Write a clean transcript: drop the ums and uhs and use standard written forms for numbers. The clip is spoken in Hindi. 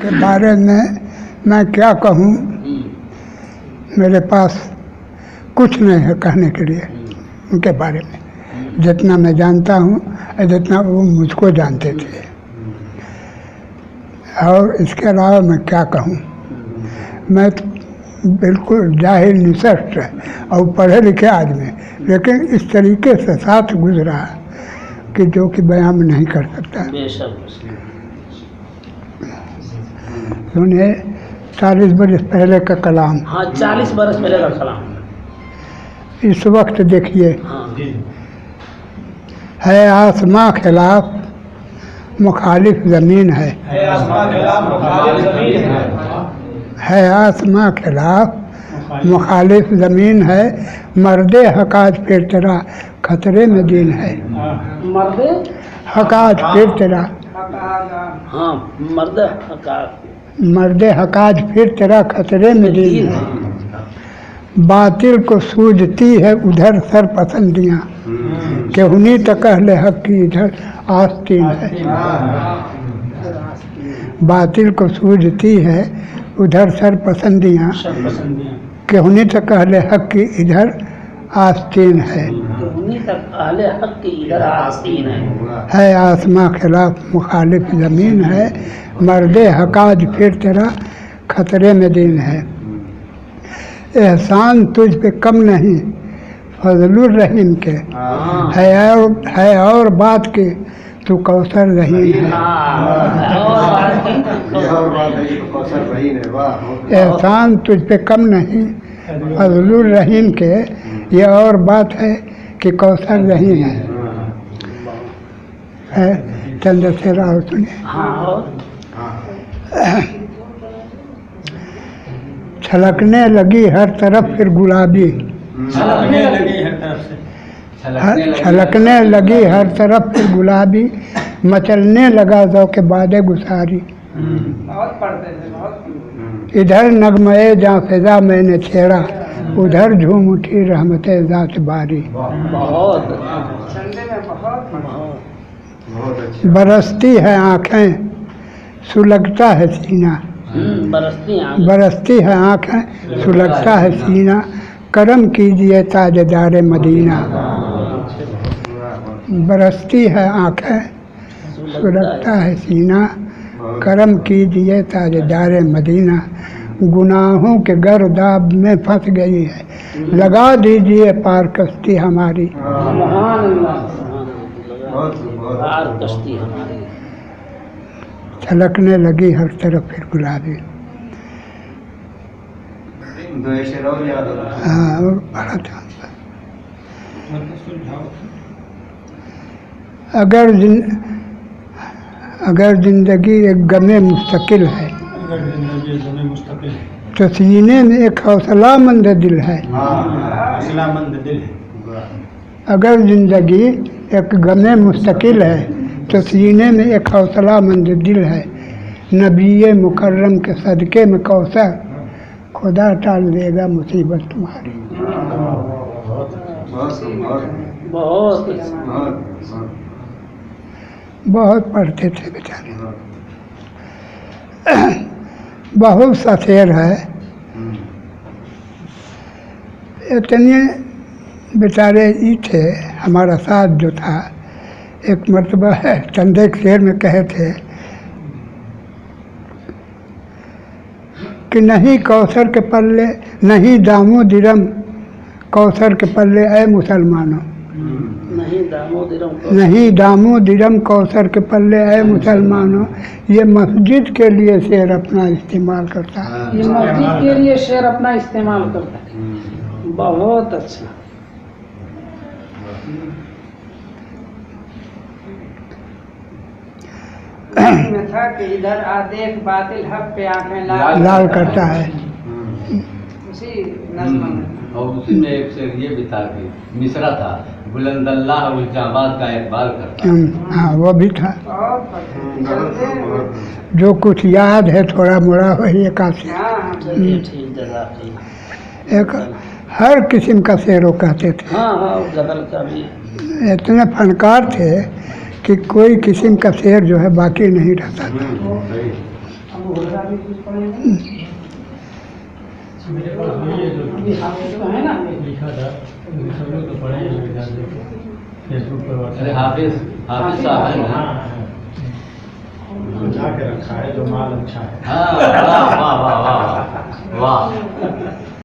के बारे में मैं क्या कहूँ, मेरे पास कुछ नहीं है कहने के लिए उनके बारे में। जितना मैं जानता हूँ जितना वो मुझको जानते थे, और इसके अलावा मैं क्या कहूँ। मैं तो बिल्कुल जाहिल निशस्त और पढ़े लिखे आदमी, लेकिन इस तरीके से साथ गुजरा कि जो कि बयान नहीं कर सकता। सुनिए 40 बरस पहले का कलाम। हाँ, 40 बरस पहले का कलाम। इस वक्त देखिए, है आसमां खिलाफ मुखालिफ ज़मीन है। है आसमां खिलाफ मुखालिफ ज़मीन है। मर्दे हकाज फिर तेरा खतरे में दीन है। मर्दे हकाज फिर तेरा, हाँ, मर्दे हकाज फिर तेरा खतरे में दीन है। बातिल को सूझती है उधर सर पसंदियाँ, कि उन्हीं तक अहले हक की इधर आस्तीन है। बातिल को सूझती है उधर सर पसंदियाँ, कि उन्हीं तक अहले हक की इधर आस्तीन है। है आसमां खिलाफ मुखालिफ ज़मीन है। मर्दे हकाज फिर तेरा खतरे में दीन है। एहसान तुझ पे कम नहीं फजलुर रहीम के, है और बात के तू कौसर रहीम है। एहसान तुझ पे कम नहीं फजलुर रहीम के, ये और बात है कि कौसर रहीम है। चंद्रशेखर और सुनिए। छलकने लगी हर तरफ फिर गुलाबी, छलकने लगी हर तरफ फिर गुलाबी, मचलने लगा ज़ौक़ बादे गुसारी। इधर नगमए जहाँ फिजा मैंने छेड़ा, उधर झूम उठी रहमते ज़ात बारी। बरसती है आँखें सुलगता है सीना, बरसती है आँखें सुलगता है सीना, करम कीजिए ताजदार मदीना। बरसती है आँखें सुलगता है सीना, करम कीजिए ताजदार मदीना। गुनाहों के गर्दाब में फंस गई है, लगा दीजिए पार कश्ती हमारी। छलकने लगी हर तरफ फिर गुलाबी। हाँ, और बड़ा था। अगर जिंदगी एक गमे मुस्तकिल है, तो सीने में एक हौसलामंद दिल है। अगर जिंदगी एक गमे मुस्तकिल है, तो सीने में एक हौसलामंद दिल है। नबी मुकर्रम के सदक़े में कौसर, खुदा टाल देगा मुसीबत तुम्हारी। बहुत पढ़ते थे बेचारे। बहुत सा शेर है। इतने बेचारे ही थे। हमारा साथ जो था, एक मर्तबा है चंदे के शेर में कहे थे कि नहीं कौसर के पल्ले, नहीं दामो दिरम कौसर के पल्ले ऐ मुसलमानों। नहीं दामो दिरम कौसर के पल्ले ऐ मुसलमानों। ये मस्जिद के लिए शेर अपना इस्तेमाल करता है। ये मस्जिद के लिए शेर अपना इस्तेमाल करता है। बहुत अच्छा। में था कि इधर आ देख बातिल हक पे आंखें लाल करता है। उसी नज़्म में और उसी में एक शेर ये भी था कि मिसरा था, बुलंदल्लाह उल्जाबाद का इकबाल करता। हाँ, वो भी था। जो कुछ याद है थोड़ा मोड़ा वही एक एक हर किस्म का शेर वो कहते थे। इतने फनकार थे कि कोई किस्म का शेर जो है बाकी नहीं रहता था। भी कुछ पढ़ेंगे मेरे पास वही है जो अभी हाफिज तो है ना लिखा था, सब लोग तो पढ़े हैं मेरे ख्याल से फेसबुक पर अरे हाफिज हाफिज साहब है ना। हाँ बचा के रखा है जो माल अच्छा है। हाँ वाह वाह वाह वाह वाह